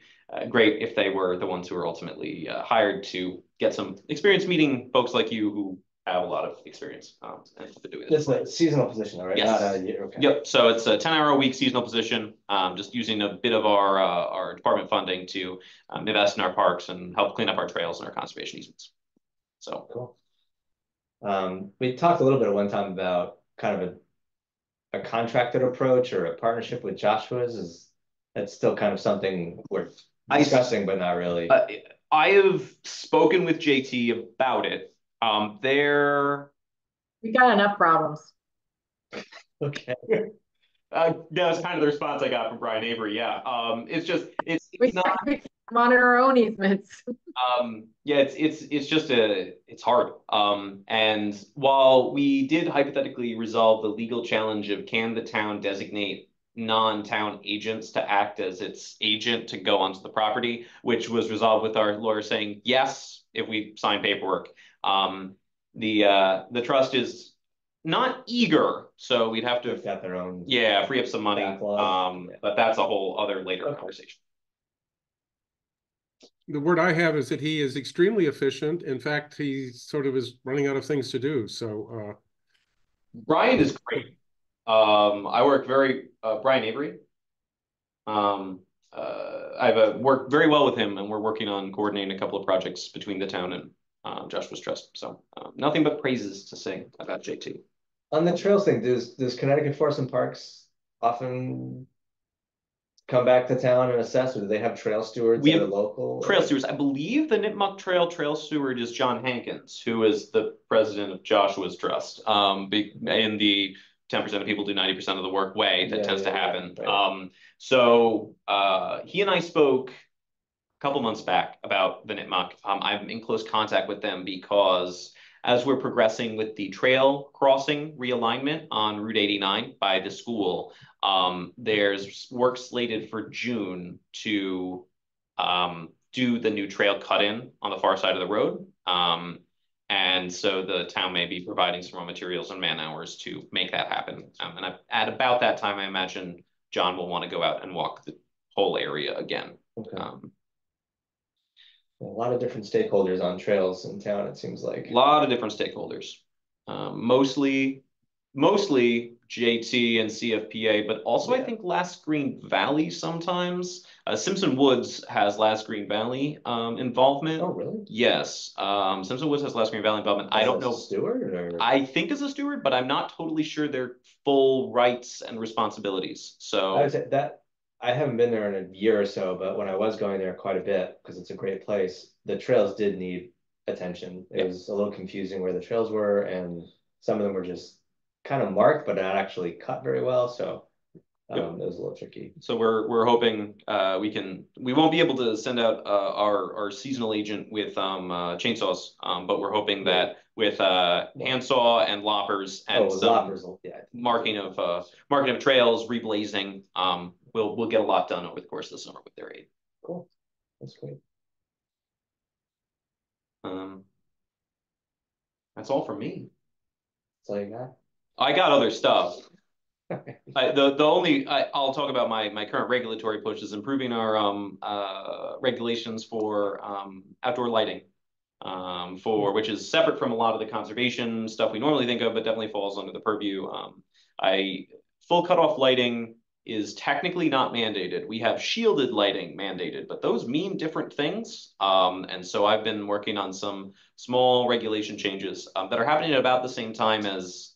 great if they were the ones who were ultimately hired to get some experience meeting folks like you who have a lot of experience and to do it. This is a seasonal position, right? Yes. Not a year. Okay. Yep. So it's a 10-hour-a-week seasonal position, just using a bit of our department funding to invest in our parks and help clean up our trails and our conservation easements. So cool. We talked a little bit at one time about kind of a contracted approach or a partnership with Joshua's. That's still kind of something we're discussing, but not really. I have spoken with JT about it. We got enough problems. Okay. That was kind of the response I got from Brian Avery. Yeah. It's not. We monitor our own easements. Yeah, it's hard. And while we did hypothetically resolve the legal challenge of can the town designate non-town agents to act as its agent to go onto the property, which was resolved with our lawyer saying yes if we sign paperwork. The trust is not eager, so we'd have to got their own free up some money. But that's a whole other later conversation. The word I have is that he is extremely efficient. In fact, he sort of is running out of things to do. So Brian is great. I work Brian Avery. I've worked very well with him, and we're working on coordinating a couple of projects between the town and Joshua's Trust. So nothing but praises to sing about JT. On the trails thing, does Connecticut Forest and Parks often come back to town and assess, or do they have trail stewards that are local? Trail stewards. I believe the Nipmuc trail steward is John Hankins, who is the president of Joshua's Trust. In the 10% of people do 90% of the work way that tends to happen. Right. So he and I spoke a couple months back about the Nipmuc. I'm in close contact with them because as we're progressing with the trail crossing realignment on Route 89 by the school, there's work slated for June to do the new trail cut-in on the far side of the road. And so the town may be providing some raw materials and man hours to make that happen. And at about that time, I imagine John will want to go out and walk the whole area again. Okay. A lot of different stakeholders on trails in town, it seems like. A lot of different stakeholders. Mostly JT and CFPA, but also I think Last Green Valley sometimes. Simpson Woods has Last Green Valley involvement. Oh, really? Yes. Simpson Woods has Last Green Valley involvement. I don't know. Steward? Or? I think as a steward, but I'm not totally sure their full rights and responsibilities. So I would say that I haven't been there in a year or so, but when I was going there quite a bit, because it's a great place, the trails did need attention. It was a little confusing where the trails were, and some of them were just kind of marked, but not actually cut very well. So it was a little tricky. So we're hoping we won't be able to send out our seasonal agent with chainsaws, but we're hoping that with handsaw and loppers and some marking of trails, reblazing, we'll get a lot done over the course of the summer with their aid. Cool, that's great. That's all from me. That's all you got? I got other stuff. I'll talk about my current regulatory push is improving our regulations for outdoor lighting, which is separate from a lot of the conservation stuff we normally think of, but definitely falls under the purview. Full cutoff lighting is technically not mandated. We have shielded lighting mandated, but those mean different things. And so I've been working on some small regulation changes that are happening at about the same time as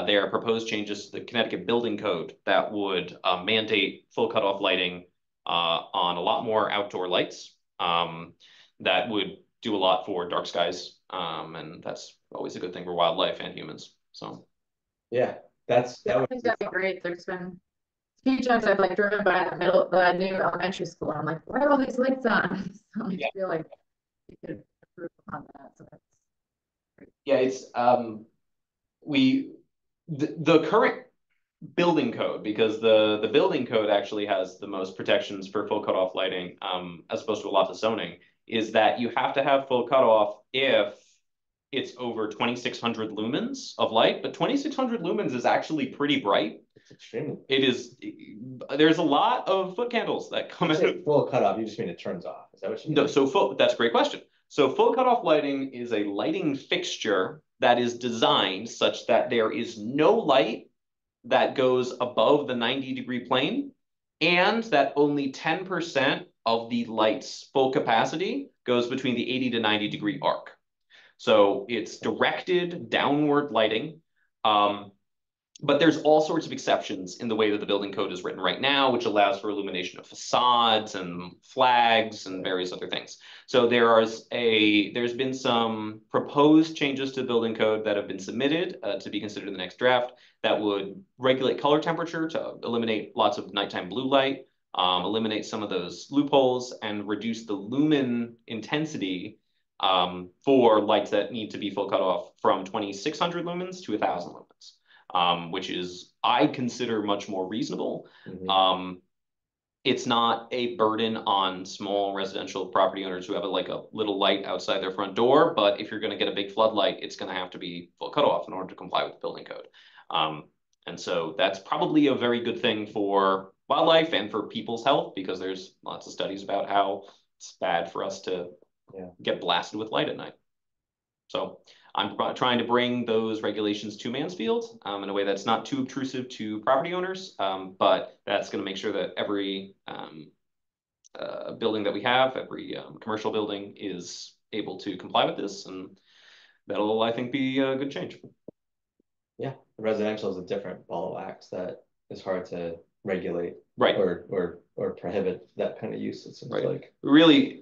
there are proposed changes to the Connecticut Building Code that would mandate full cutoff lighting on a lot more outdoor lights. That would do a lot for dark skies, and that's always a good thing for wildlife and humans. So, yeah, I think that'd be great. There's been a few times I've like driven by the new elementary school. I'm like, why are all these lights on? So I feel like you could improve on that. So that's great. Yeah, it's the current building code, because the building code actually has the most protections for full cutoff lighting, as opposed to a lot of zoning, is that you have to have full cutoff if it's over 2,600 lumens of light, but 2,600 lumens is actually pretty bright. It's extremely. It is. There's a lot of foot candles that come in. Full cutoff, you just mean it turns off. Is that what you mean? No, that's a great question. So full cutoff lighting is a lighting fixture that is designed such that there is no light that goes above the 90-degree plane, and that only 10% of the light's full capacity goes between the 80 to 90-degree arc. So it's directed downward lighting. But there's all sorts of exceptions in the way that the building code is written right now, which allows for illumination of facades and flags and various other things. So there's been some proposed changes to the building code that have been submitted to be considered in the next draft that would regulate color temperature to eliminate lots of nighttime blue light, eliminate some of those loopholes, and reduce the lumen intensity for lights that need to be full cutoff from 2,600 lumens to 1,000 lumens. Which is, I consider, much more reasonable. Mm-hmm. It's not a burden on small residential property owners who have a little light outside their front door, but if you're going to get a big floodlight, it's going to have to be full cutoff in order to comply with the building code. And so that's probably a very good thing for wildlife and for people's health, because there's lots of studies about how it's bad for us to get blasted with light at night. So I'm trying to bring those regulations to Mansfield in a way that's not too obtrusive to property owners, but that's going to make sure that every building that we have, every commercial building is able to comply with this, and that'll, I think, be a good change. Yeah, residential is a different ball of wax that is hard to regulate, right, or prohibit that kind of use. It seems like really.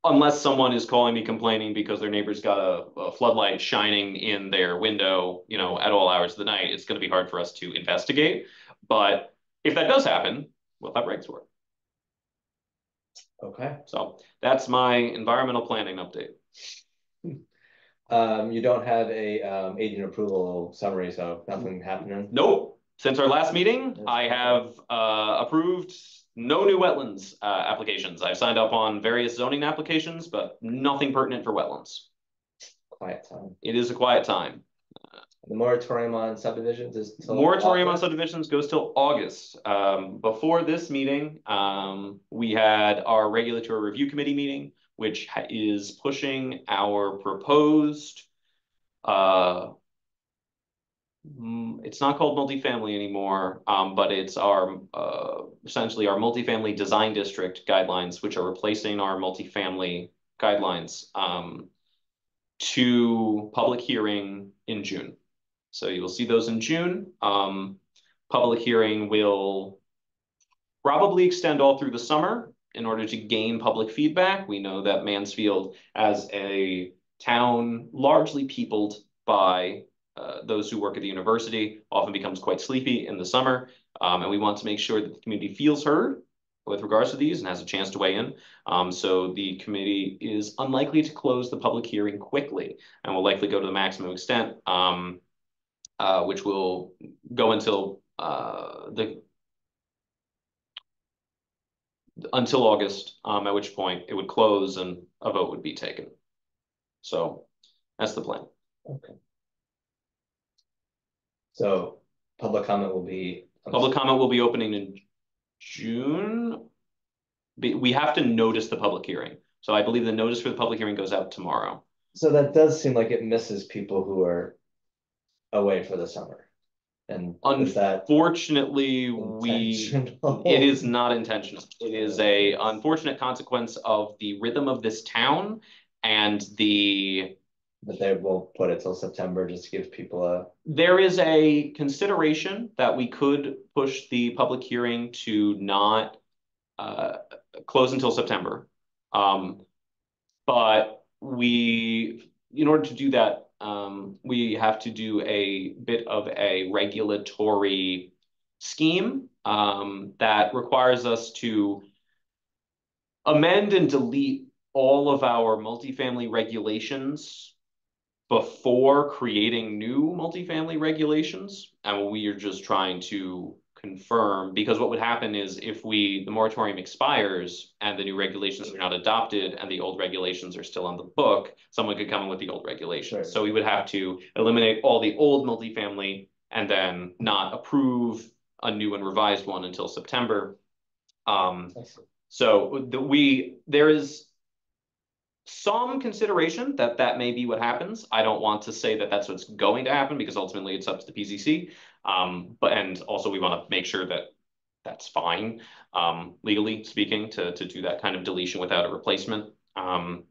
Unless someone is calling me complaining because their neighbor's got a floodlight shining in their window, you know, at all hours of the night, it's going to be hard for us to investigate. But if that does happen, we'll have regs for it. Okay. So that's my environmental planning update. You don't have a agent approval summary, so nothing happening? Nope. Since our last meeting, I have approved no new wetlands applications. I've signed up on various zoning applications, but nothing pertinent for wetlands. Quiet time. It is a quiet time. The moratorium on subdivisions is till moratorium August? on subdivisions goes till August. Before this meeting, we had our regulatory review committee meeting, which is pushing our proposed it's not called multifamily anymore, but it's our essentially our multifamily design district guidelines, which are replacing our multifamily guidelines to public hearing in June. So you will see those in June. Public hearing will probably extend all through the summer in order to gain public feedback. We know that Mansfield, as a town largely peopled by those who work at the university, often becomes quite sleepy in the summer. And we want to make sure that the community feels heard with regards to these and has a chance to weigh in. So the committee is unlikely to close the public hearing quickly and will likely go to the maximum extent, which will go until until August, at which point it would close and a vote would be taken. So that's the plan. Okay. So public comment will be opening in June. We have to notice the public hearing. So I believe the notice for the public hearing goes out tomorrow. So that does seem like it misses people who are away for the summer. And unfortunately, it is not intentional. It is a unfortunate consequence of the rhythm of this town and But they won't put it till September just to give people a... There is a consideration that we could push the public hearing to not close until September. But in order to do that, we have to do a bit of a regulatory scheme that requires us to amend and delete all of our multifamily regulations before creating new multifamily regulations. And we are just trying to confirm, because what would happen is if the moratorium expires and the new regulations are not adopted and the old regulations are still on the book, someone could come in with the old regulations. Sure. So we would have to eliminate all the old multifamily and then not approve a new and revised one until September. So there is some consideration that may be what happens. I don't want to say that that's what's going to happen because ultimately it's up to the PZC. And also we want to make sure that that's fine, legally speaking, to do that kind of deletion without a replacement. But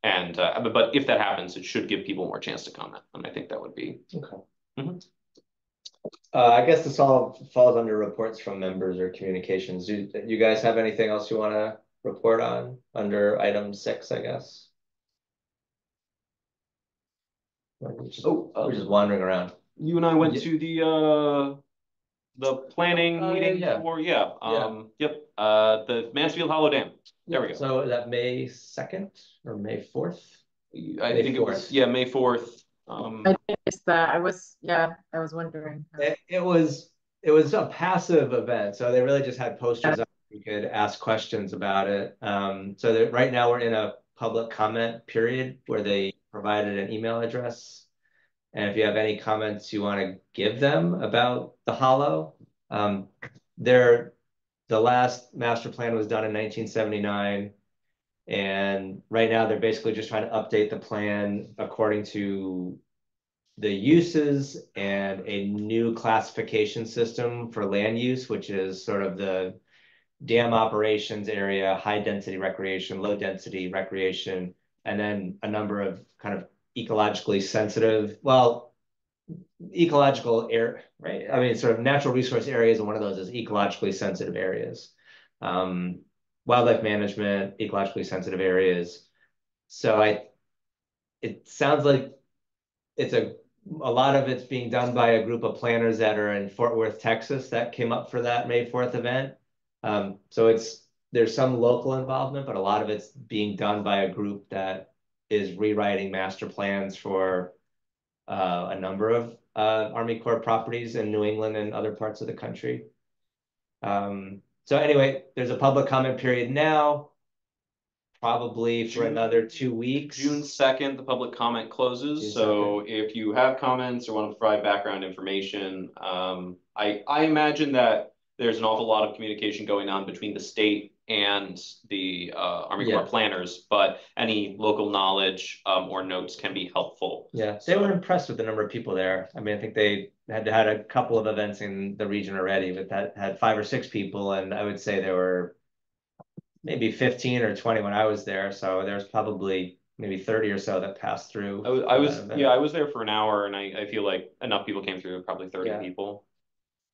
if that happens, it should give people more chance to comment, and I think that would be okay. Mm-hmm. I guess this all falls under reports from members or communications. Do you guys have anything else you want to report on under item 6, I guess? We're just wandering around. You and I went to the planning meeting for the Mansfield Hollow Dam. There we go. So is that May 2nd or May 4th? I think it was May 4th. I missed that. I was wondering. It was a passive event, so they really just had posters up. You could ask questions about it. So right now we're in a public comment period where they provided an email address. And if you have any comments you want to give them about the Hollow, the last master plan was done in 1979. And right now, they're basically just trying to update the plan according to the uses and a new classification system for land use, which is sort of the dam operations area, high density recreation, low density recreation, and then a number of kind of ecologically sensitive, well, ecological air, right? I mean, sort of natural resource areas, and one of those is ecologically sensitive areas. Wildlife management, ecologically sensitive areas. So it sounds like it's a lot of it's being done by a group of planners that are in Fort Worth, Texas, that came up for that May 4th event. So there's some local involvement, but a lot of it's being done by a group that is rewriting master plans for a number of Army Corps properties in New England and other parts of the country. So anyway, there's a public comment period now, probably for another 2 weeks. June 2nd, the public comment closes. June So if you have comments or want to provide background information, I imagine that there's an awful lot of communication going on between the state and the Army Corps planners, but any local knowledge or notes can be helpful. Yeah, they were impressed with the number of people there. I mean, I think they had a couple of events in the region already, but that had 5 or 6 people, and I would say there were maybe 15 or 20 when I was there. So there's probably maybe 30 or so that passed through. I was there for an hour, and I feel like enough people came through, probably 30 people.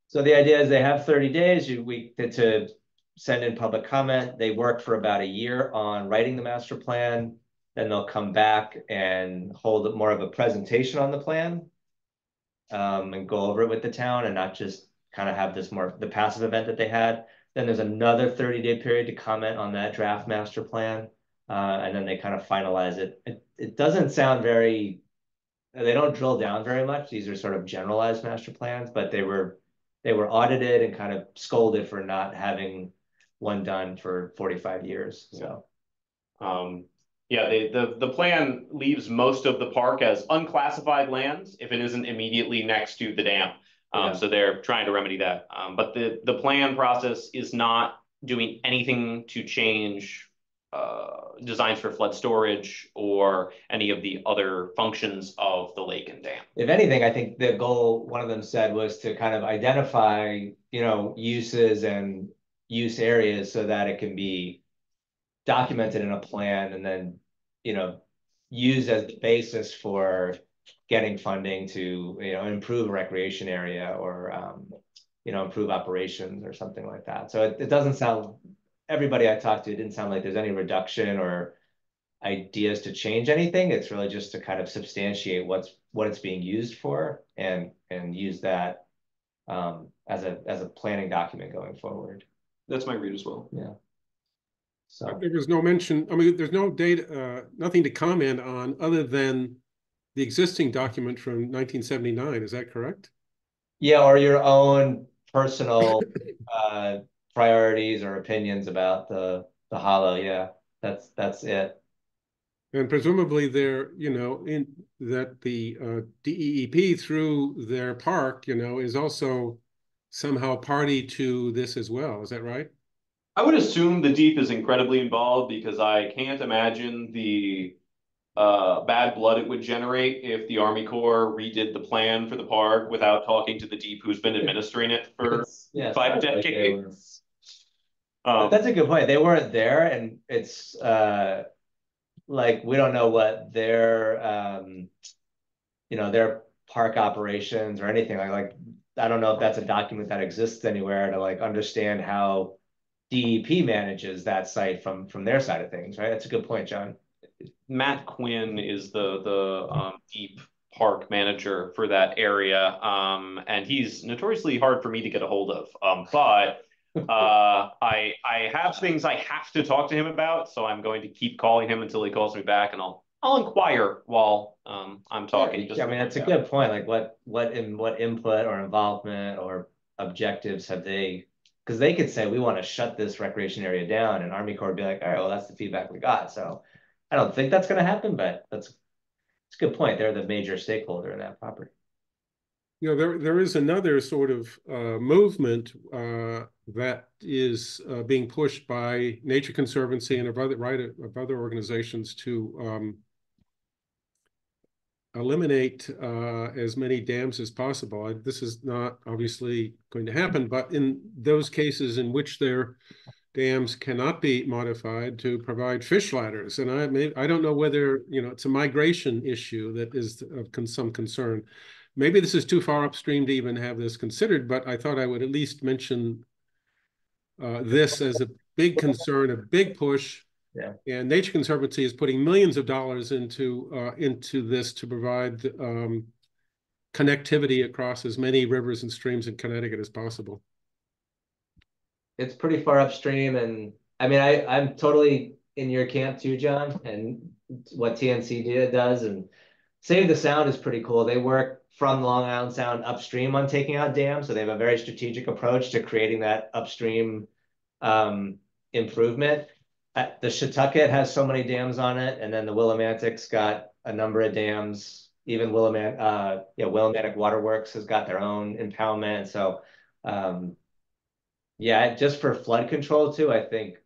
So the idea is they have 30 days to send in public comment. They work for about a year on writing the master plan. Then they'll come back and hold more of a presentation on the plan, and go over it with the town, and not just kind of have this the passive event that they had. Then there's another 30-day period to comment on that draft master plan. And then they kind of finalize it. It doesn't sound they don't drill down very much. These are sort of generalized master plans, but they were audited and kind of scolded for not having one done for 45 years. So, yeah, the plan leaves most of the park as unclassified lands if it isn't immediately next to the dam. So they're trying to remedy that. But the plan process is not doing anything to change designs for flood storage or any of the other functions of the lake and dam. If anything, I think the goal, one of them said, was to kind of identify, uses and use areas so that it can be documented in a plan and then, used as the basis for getting funding to, improve a recreation area or, improve operations or something like that. So it doesn't sound, everybody I talked to, it didn't sound like there's any reduction or ideas to change anything. It's really just to kind of substantiate what it's being used for and use that as a planning document going forward. That's my read as well. Yeah. So there was no mention. I mean, there's no data, nothing to comment on other than the existing document from 1979. Is that correct? Yeah, or your own personal priorities or opinions about the hollow. Yeah, that's it. And presumably they're, in that the DEEP through their park, is also somehow party to this as well. Is that right? I would assume the DEEP is incredibly involved because I can't imagine the bad blood it would generate if the Army Corps redid the plan for the park without talking to the DEEP, who's been administering it for 5 decades. That's a good point. They weren't there, and it's like we don't know what their their park operations or anything like. I don't know if that's a document that exists anywhere to understand how DEP manages that site from their side of things, right? That's a good point, John. Matt Quinn is the DEEP park manager for that area, and he's notoriously hard for me to get a hold of. But I have things I have to talk to him about, so I'm going to keep calling him until he calls me back, and I'll inquire while I'm talking. I mean, that's a good point. Like, what input or involvement or objectives have they? Because they could say we want to shut this recreation area down, and Army Corps would be like, all right, well, that's the feedback we got. So I don't think that's going to happen, but it's a good point. They're the major stakeholder in that property. You know, there is another sort of movement that is being pushed by Nature Conservancy and of other organizations to eliminate as many dams as possible. This is not obviously going to happen, but in those cases in which their dams cannot be modified, to provide fish ladders. And I don't know whether, you know, it's a migration issue that is of some concern. Maybe this is too far upstream to even have this considered, but I thought I would at least mention this as a big concern, a big push. Yeah. And Nature Conservancy is putting millions of dollars into this to provide connectivity across as many rivers and streams in Connecticut as possible. It's pretty far upstream, and I mean, I'm totally in your camp too, John, and what TNC does, and Save the Sound is pretty cool. They work from Long Island Sound upstream on taking out dams, so they have a very strategic approach to creating that upstream improvement. The Shetucket has so many dams on it, and then the Willimantic's got a number of dams. Even Willimantic Waterworks has got their own impoundment. So, yeah, just for flood control too, I think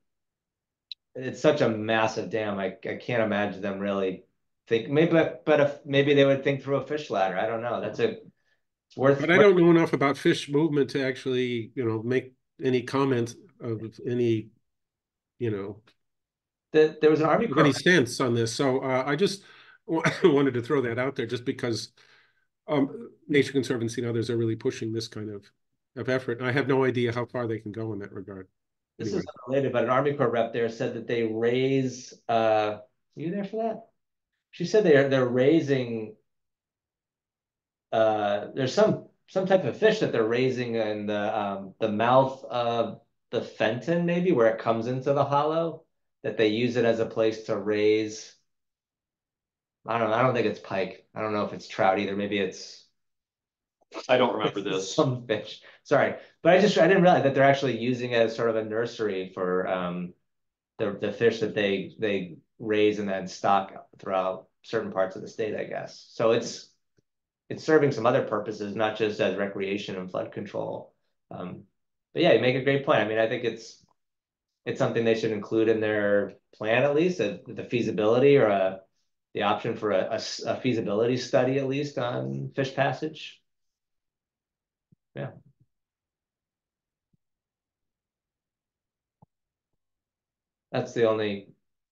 it's such a massive dam. I can't imagine them really think maybe they would think through a fish ladder. I don't know. It's worth. But I don't know enough about fish movement to actually, you know, make any comment of any, you know, there was an Army Corps any stance on this. So I just wanted to throw that out there, just because Nature Conservancy and others are really pushing this kind of effort. I have no idea how far they can go in that regard. This is unrelated, but an Army Corps rep there said that they raise. Were you there for that? She said they're raising. There's some type of fish that they're raising in the mouth of the Fenton, maybe, where it comes into the hollow, that they use it as a place to raise. I don't think it's pike. I don't know if it's trout either. Maybe it's. I don't remember this. Some fish. Sorry, but I didn't realize that they're actually using it as sort of a nursery for the fish that they raise and then stock throughout certain parts of the state, I guess. So it's serving some other purposes, not just as recreation and flood control. But yeah, you make a great point. I mean, I think it's something they should include in their plan, at least the feasibility or the option for a feasibility study, at least, on fish passage. Yeah. That's the only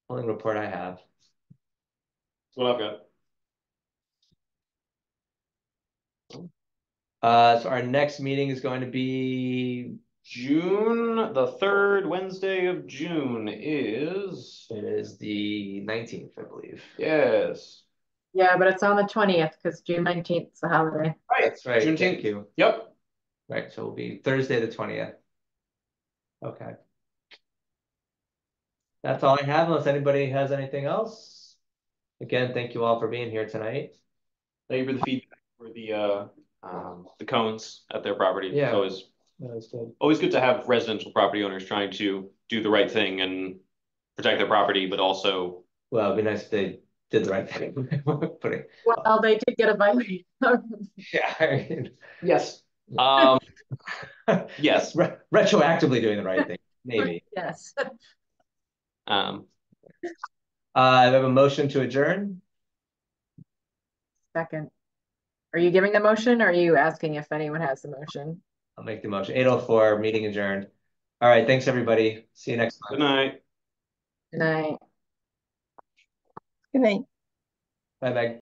report I have. That's what I've got. So our next meeting is going to be June the 3rd Wednesday of June is. It is the 19th, I believe. Yes. Yeah, but it's on the 20th because June 19th is a holiday. Right. That's right. Juneteenth. Thank you. Yep. Right. So it'll be Thursday the 20th. Okay. That's all I have, unless anybody has anything else. Again, thank you all for being here tonight. Thank you for the feedback for the cones at their property. Yeah. It's That was always good to have residential property owners trying to do the right thing and protect their property, but also. Well, it'd be nice if they did the right thing. Well, they did get a violation. Yeah. I mean, Yes. Yes. Retroactively doing the right thing, maybe. Yes. I have a motion to adjourn. Second. Are you giving the motion or are you asking if anyone has the motion? I'll make the motion. 8:04, meeting adjourned. All right, thanks everybody. See you next Good time. night. Good night. Good night. Bye, Meg.